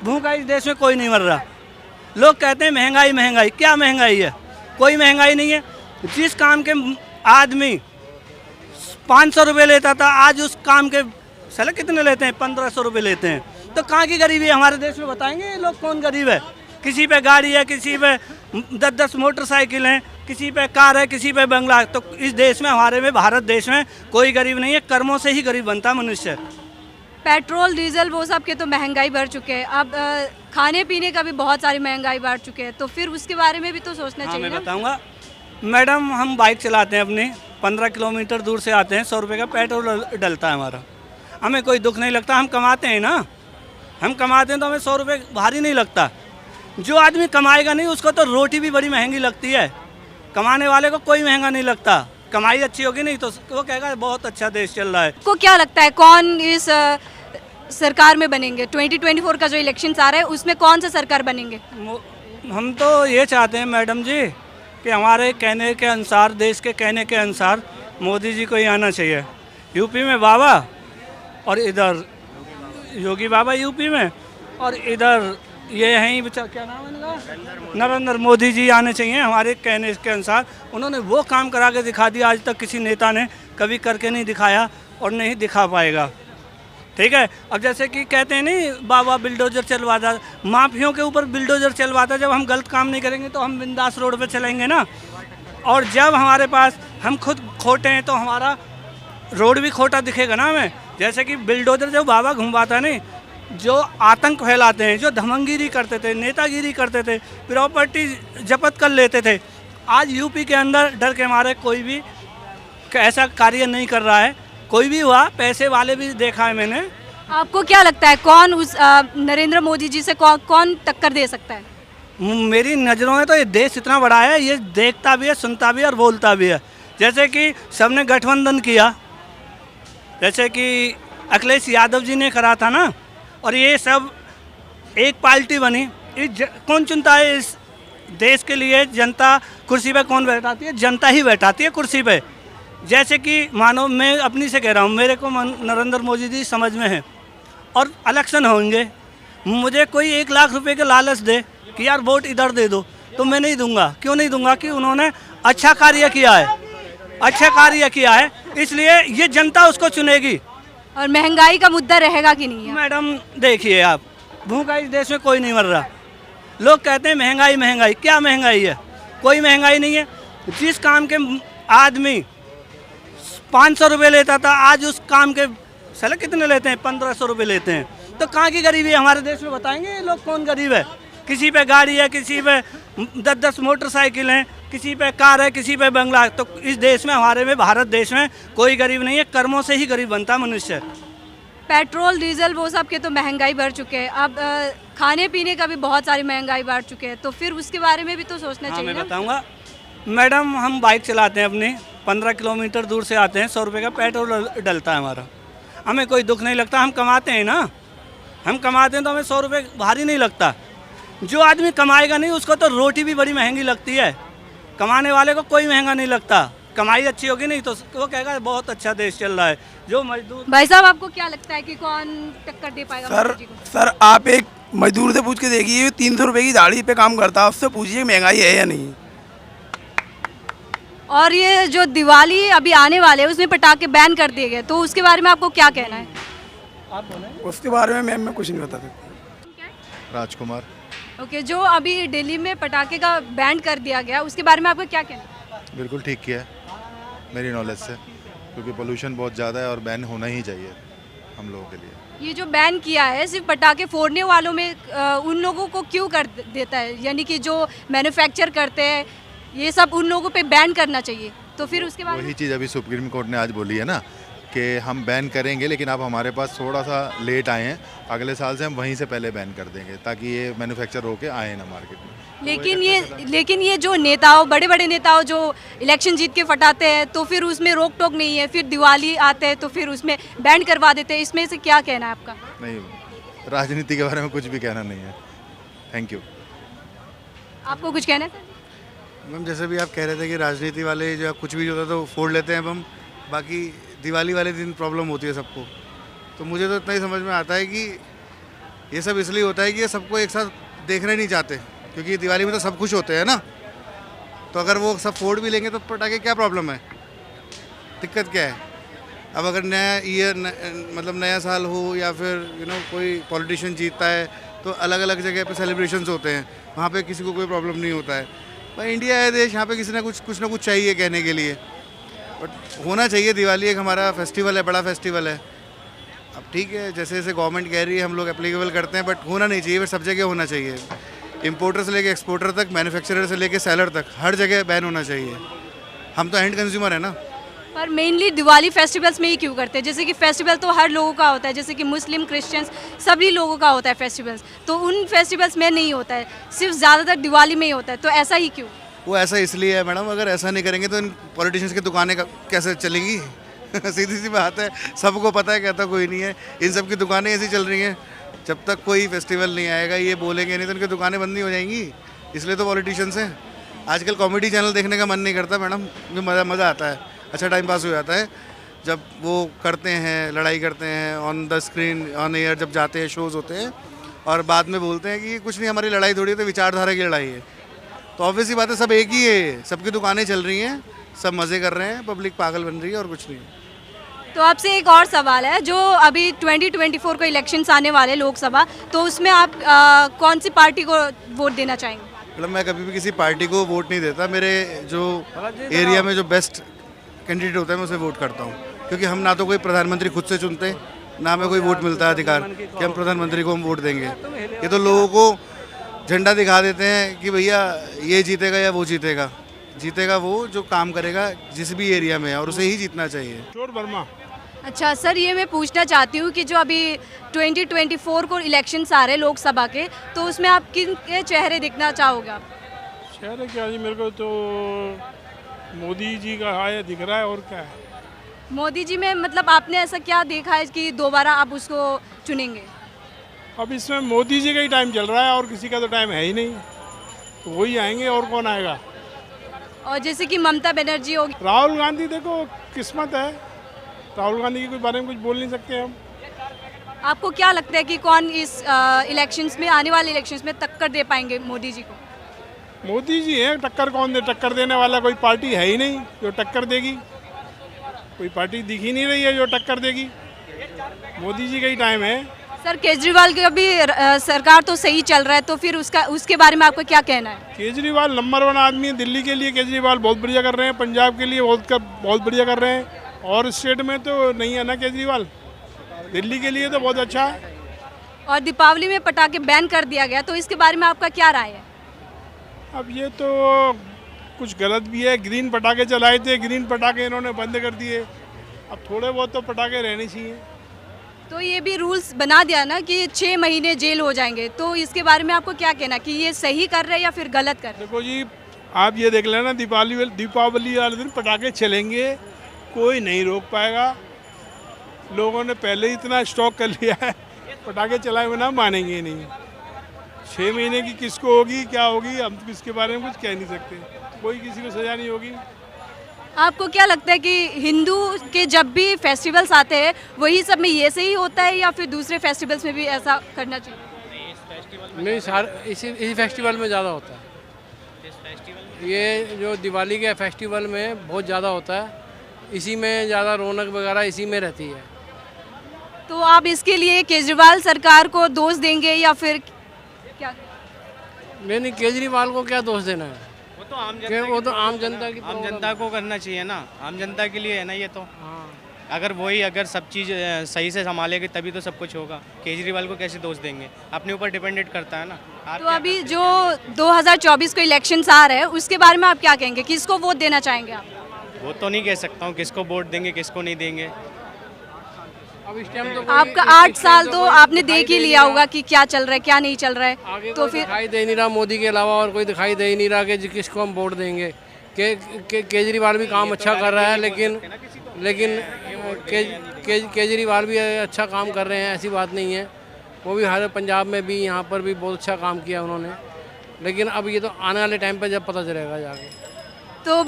भूखा इस देश में कोई नहीं मर रहा। लोग कहते हैं महंगाई महंगाई, क्या महंगाई है? कोई महंगाई नहीं है। जिस काम के आदमी 500 रुपये लेता था, आज उस काम के साले कितने लेते हैं? 1500 रुपये लेते हैं। तो कहाँ की गरीबी है हमारे देश में? बताएंगे ये लोग कौन गरीब है? किसी पे गाड़ी है, किसी पे 10-10 मोटरसाइकिल हैं, किसी पे कार है, किसी पे बंगला। तो इस देश में, हमारे में, भारत देश में कोई गरीब नहीं है। कर्मों से ही गरीब बनता है मनुष्य। पेट्रोल डीजल वो सब के तो महंगाई बढ़ चुके हैं, अब खाने पीने का भी बहुत सारी महंगाई बढ़ चुके हैं, तो फिर उसके बारे में भी तो सोचना चाहिए। मैं बताऊंगा मैडम, हम बाइक चलाते हैं अपनी, 15 किलोमीटर दूर से आते हैं, 100 रुपये का पेट्रोल डलता है हमारा। हमें कोई दुख नहीं लगता, हम कमाते हैं ना, हम कमाते हैं तो हमें 100 रुपये भारी नहीं लगता। जो आदमी कमाएगा नहीं उसको तो रोटी भी बड़ी महंगी लगती है। कमाने वाले को कोई महंगा नहीं लगता। कमाई अच्छी होगी नहीं तो वो कहेगा बहुत अच्छा देश चल रहा है। को क्या लगता है कौन इस सरकार में बनेंगे? 2024 का जो इलेक्शन आ रहा है उसमें कौन सा सरकार बनेंगे? हम तो ये चाहते हैं मैडम जी कि हमारे कहने के अनुसार, देश के कहने के अनुसार मोदी जी को ही आना चाहिए। यूपी में बाबा और इधर योगी बाबा यूपी में, और इधर ये हैं बच्चा, क्या नाम है इनका, नरेंद्र मोदी जी आने चाहिए हमारे कहने के अनुसार। उन्होंने वो काम करा के दिखा दिया, आज तक किसी नेता ने कभी करके नहीं दिखाया और नहीं दिखा पाएगा। ठीक है, अब जैसे कि कहते हैं नहीं, बाबा बिल्डोजर चलवाता, माफियों के ऊपर बिल्डोजर चलवाता। जब हम गलत काम नहीं करेंगे तो हम बिंदास रोड पे चलेंगे ना। और जब हमारे पास हम खुद खोटे हैं तो हमारा रोड भी खोटा दिखेगा ना हमें। जैसे कि बिल्डोजर जो बाबा घुमवाता नहीं, जो आतंक फैलाते हैं, जो धमंगिरी करते थे, नेतागिरी करते थे, प्रॉपर्टी जब्त कर लेते थे, आज यूपी के अंदर डर के मारे कोई भी ऐसा कार्य नहीं कर रहा है। कोई भी हुआ, पैसे वाले भी देखा है मैंने। आपको क्या लगता है कौन उस नरेंद्र मोदी जी से कौन टक्कर दे सकता है? मेरी नज़रों में तो ये देश इतना बड़ा है, ये देखता भी है, सुनता भी है और बोलता भी है। जैसे कि सबने गठबंधन किया, जैसे कि अखिलेश यादव जी ने करा था ना, और ये सब एक पार्टी बनी। कौन चुनता है इस देश के लिए? जनता कुर्सी पे कौन बैठाती है? जनता ही बैठाती है कुर्सी पे। जैसे कि मानो, मैं अपनी से कह रहा हूँ, मेरे को नरेंद्र मोदी जी समझ में है और इलेक्शन होंगे, मुझे कोई 1 लाख रुपए के लालच दे कि यार वोट इधर दे दो, तो मैं नहीं दूंगा। क्यों नहीं दूंगा? कि उन्होंने अच्छा कार्य किया है, अच्छा कार्य किया है, इसलिए ये जनता उसको चुनेगी। और महंगाई का मुद्दा रहेगा कि नहीं है? मैडम देखिए, आप भूखा इस देश में कोई नहीं मर रहा। लोग कहते हैं महंगाई महंगाई, क्या महंगाई है? कोई महंगाई नहीं है। जिस काम के आदमी 500 रुपये लेता था, आज उस काम के साले कितने लेते हैं? 1500 रुपये लेते हैं। तो कहाँ की गरीबी है हमारे देश में? बताएंगे ये लोग कौन गरीब है? किसी पे गाड़ी है, किसी पे 10-10 मोटरसाइकिल हैं, किसी पे कार है, किसी पे बंगला। तो इस देश में, हमारे में, भारत देश में कोई गरीब नहीं है। कर्मों से ही गरीब बनता है मनुष्य। पेट्रोल डीजल वो सब के तो महंगाई बढ़ चुके हैं, अब खाने पीने का भी बहुत सारी महंगाई बढ़ चुके हैं, तो फिर उसके बारे में भी तो सोचना चाहिए। मैं बताऊंगा मैडम, हम बाइक चलाते हैं अपनी, 15 किलोमीटर दूर से आते हैं, 100 रुपये का पेट्रोल डलता है हमारा। हमें कोई दुख नहीं लगता, हम कमाते हैं ना, हम कमाते हैं तो हमें 100 रुपये भारी नहीं लगता। जो आदमी कमाएगा नहीं उसको तो रोटी भी बड़ी महंगी लगती है। कमाने वाले को कोई महंगा नहीं लगता। कमाई अच्छी होगी नहीं तो वो कहेगा बहुत अच्छा देश चल रहा है। जो मजदूर, भाई साहब, आपको क्या लगता है कि कौन टक्कर दे पाएगा मोदी जी को? सर आप एक मजदूर से पूछ के देखिए, 300 रुपये की दाढ़ी पे काम करता है, उससे पूछिए महंगाई है या नहीं। और ये जो दिवाली अभी आने वाले है उसमें पटाखे बैन कर दिए गए, तो उसके बारे में आपको क्या कहना है? आप बोलें। उसके बारे में मैम मैं कुछ नहीं बता सकता। राजकुमार। ओके, जो अभी दिल्ली में पटाखे का बैन कर दिया गया उसके बारे में आपका क्या कहना है? बिल्कुल ठीक किया है मेरी नॉलेज से, क्योंकि पोल्यूशन बहुत ज़्यादा है और बैन होना ही चाहिए हम लोगों के लिए। ये जो बैन किया है सिर्फ पटाखे फोड़ने वालों में उन लोगों को क्यों कर देता है? यानी कि जो मैन्युफैक्चर करते हैं ये सब, उन लोगों पे बैन करना चाहिए। तो फिर उसके बाद वही चीज़ अभी सुप्रीम कोर्ट ने आज बोली है ना कि हम बैन करेंगे, लेकिन आप हमारे पास थोड़ा सा लेट आए हैं, अगले साल से हम वहीं से पहले बैन कर देंगे ताकि ये मैन्युफैक्चर होके आए ना मार्केट में। लेकिन ये जो नेताओं, बड़े बड़े नेताओं जो इलेक्शन जीत के फटाते हैं तो फिर उसमें रोक टोक नहीं है, फिर दिवाली आते हैं तो फिर उसमें बैन करवा देते हैं, इसमें से क्या कहना है आपका? नहीं, राजनीति के बारे में कुछ भी कहना नहीं है। Thank you. आपको कुछ कहना है? मैम जैसे भी आप कह रहे थे कि राजनीति वाले जो कुछ भी होता है तो फोड़ लेते हैं हम, बाकी दिवाली वाले दिन प्रॉब्लम होती है सबको। तो मुझे तो इतना ही समझ में आता है कि ये सब इसलिए होता है कि ये सबको एक साथ देखना नहीं चाहते, क्योंकि दिवाली में तो सब खुश होते हैं ना। तो अगर वो सब फोड़ भी लेंगे तो पटाखे क्या प्रॉब्लम है, दिक्कत क्या है? अब अगर नया ईयर मतलब नया साल हो या फिर कोई पॉलिटिशियन जीतता है तो अलग अलग जगह पे सेलिब्रेशंस होते हैं, वहाँ पे किसी को कोई प्रॉब्लम नहीं होता है। भाई इंडिया है देश, यहाँ पे किसी ने कुछ ना कुछ चाहिए कहने के लिए, बट होना चाहिए। दिवाली एक हमारा फेस्टिवल है, बड़ा फेस्टिवल है। अब ठीक है, जैसे जैसे गवर्नमेंट कह रही है हम लोग एप्लीकेबल करते हैं, बट होना नहीं चाहिए, बट सब जगह होना चाहिए। इंपोर्टर से लेके एक्सपोर्टर तक, मैन्युफैक्चरर से लेके सेलर तक, हर जगह बैन होना चाहिए। हम तो एंड कंज्यूमर है ना। पर मेनली दिवाली फेस्टिवल्स में ही क्यों करते हैं? जैसे कि फेस्टिवल तो हर लोगों का होता है, जैसे कि मुस्लिम क्रिश्चियंस सभी लोगों का होता है फेस्टिवल्स, तो उन फेस्टिवल्स में नहीं होता है, सिर्फ ज़्यादातर दिवाली में ही होता है, तो ऐसा ही क्यों? वो ऐसा इसलिए है मैडम, अगर ऐसा नहीं करेंगे तो इन पॉलिटिशियंस की दुकानें कैसे चलेंगी? सीधी सी बात है, सबको पता है, कहता कोई नहीं है। इन सब की दुकानें ऐसी चल रही हैं, जब तक कोई फेस्टिवल नहीं आएगा, ये बोलेंगे नहीं तो इनकी दुकानें बंद नहीं हो जाएंगी। इसलिए तो पॉलिटिशियंस हैं। आजकल कॉमेडी चैनल देखने का मन नहीं करता मैडम, जो मज़ा आता है, अच्छा टाइम पास हो जाता है जब वो करते हैं, लड़ाई करते हैं on the screen, on air जब जाते हैं, शोज़ होते हैं और बाद में बोलते हैं कि कुछ नहीं, हमारी लड़ाई थोड़ी है, तो विचारधारा की लड़ाई है। तो ऑब्वियस ही बात है, सब एक ही है, सबकी दुकानें चल रही हैं, सब मज़े कर रहे हैं, पब्लिक पागल बन रही है और कुछ नहीं। तो आपसे एक और सवाल है, जो अभी 2024 को इलेक्शंस आने वाले लोकसभा, तो उसमें आप कौन सी पार्टी को वोट देना चाहेंगे? मतलब मैं कभी भी किसी पार्टी को वोट नहीं देता, मेरे जो एरिया में जो बेस्ट कैंडिडेट होता है मैं उसे वोट करता हूँ, क्योंकि हम ना तो कोई प्रधानमंत्री खुद से चुनते, ना हमें कोई वोट मिलता है अधिकार कि हम प्रधानमंत्री को हम वोट देंगे। ये तो लोगों को झंडा दिखा देते हैं कि भैया ये जीतेगा या वो जीतेगा। जीतेगा वो जो काम करेगा जिस भी एरिया में है, और उसे ही जीतना चाहिए। किशोर वर्मा। अच्छा सर, ये मैं पूछना चाहती हूँ कि जो अभी 2024 को इलेक्शंस आ रहे हैं लोकसभा के, तो उसमें आप किन के चेहरे देखना चाहोगे आप? चेहरे क्या जी, मेरे को तो मोदी जी का आया दिख रहा है, और क्या है। मोदी जी में मतलब आपने ऐसा क्या देखा है कि दोबारा आप उसको चुनेंगे? अब इसमें मोदी जी का ही टाइम चल रहा है, और किसी का तो टाइम है ही नहीं, तो वही आएंगे, और कौन आएगा। और जैसे कि ममता बनर्जी होगी, राहुल गांधी, देखो किस्मत है, राहुल गांधी के बारे में कुछ बोल नहीं सकते हम। आपको क्या लगता है कि कौन इस इलेक्शंस में, आने वाले इलेक्शंस में टक्कर दे पाएंगे मोदी जी को? मोदी जी हैं, टक्कर कौन दे, टक्कर देने वाला कोई पार्टी है ही नहीं जो टक्कर देगी। कोई पार्टी दिख ही नहीं रही है जो टक्कर देगी, मोदी जी का ही टाइम है। सर केजरीवाल की अभी सरकार तो सही चल रहा है, तो फिर उसके बारे में आपका क्या कहना है? केजरीवाल नंबर 1 आदमी है दिल्ली के लिए, केजरीवाल बहुत बढ़िया कर रहे हैं, पंजाब के लिए बहुत बढ़िया कर रहे हैं, और स्टेट में तो नहीं है ना केजरीवाल, दिल्ली के लिए तो बहुत अच्छा है। और दीपावली में पटाखे बैन कर दिया गया, तो इसके बारे में आपका क्या राय है? अब ये तो कुछ गलत भी है, ग्रीन पटाखे चलाए थे, ग्रीन पटाखे इन्होंने बंद कर दिए, अब थोड़े बहुत तो पटाखे रहने चाहिए। तो ये भी रूल्स बना दिया ना कि 6 महीने जेल हो जाएंगे, तो इसके बारे में आपको क्या कहना कि ये सही कर रहे हैं या फिर गलत कर रहे हैं? देखो जी, आप ये देख लेना, दीपावली वाले दिन पटाखे चलेंगे, कोई नहीं रोक पाएगा। लोगों ने पहले ही इतना स्टॉक कर लिया है, पटाखे चलाए बिना मानेंगे ही नहीं। 6 महीने की किसको होगी, क्या होगी, हम तो इसके बारे में कुछ कह नहीं सकते, कोई किसी को सज़ा नहीं होगी। आपको क्या लगता है कि हिंदू के जब भी फेस्टिवल्स आते हैं वही सब में ये सही होता है, या फिर दूसरे फेस्टिवल्स में भी ऐसा करना चाहिए? नहीं, सारे इसी फेस्टिवल में ज़्यादा होता है। ये जो दिवाली के फेस्टिवल में बहुत ज़्यादा होता है, इसी में ज़्यादा रौनक वगैरह इसी में रहती है। तो आप इसके लिए केजरीवाल सरकार को दोष देंगे या फिर क्या? नहीं, केजरीवाल को क्या दोष देना है, वो तो आम जनता की आम जनता को करना चाहिए ना, आम जनता के लिए है ना ये तो। हाँ। अगर सब चीज़ सही से संभालेगी तभी तो सब कुछ होगा। केजरीवाल को कैसे दोष देंगे, अपने ऊपर डिपेंडेंट करता है ना। आप तो अभी जो 2024 को इलेक्शंस आ रहे हैं उसके बारे में आप क्या कहेंगे, किसको वोट देना चाहेंगे आप? वो तो नहीं कह सकता हूँ किसको वोट देंगे किसको नहीं देंगे। अब इस टाइम तो आपका 8 साल तो आपने देख ही लिया होगा कि क्या चल रहा है क्या नहीं चल रहा है, आगे तो कोई फिर दिखाई दे नहीं रहा, मोदी के अलावा और कोई दिखाई दे ही नहीं रहा कि किसको हम वोट देंगे। केजरीवाल भी काम अच्छा कर रहा है, लेकिन केजरीवाल भी अच्छा काम कर रहे हैं, ऐसी बात नहीं है। वो भी हर पंजाब में भी, यहाँ पर भी बहुत अच्छा काम किया उन्होंने, लेकिन अब ये तो आने वाले टाइम पर जब पता चलेगा जाके।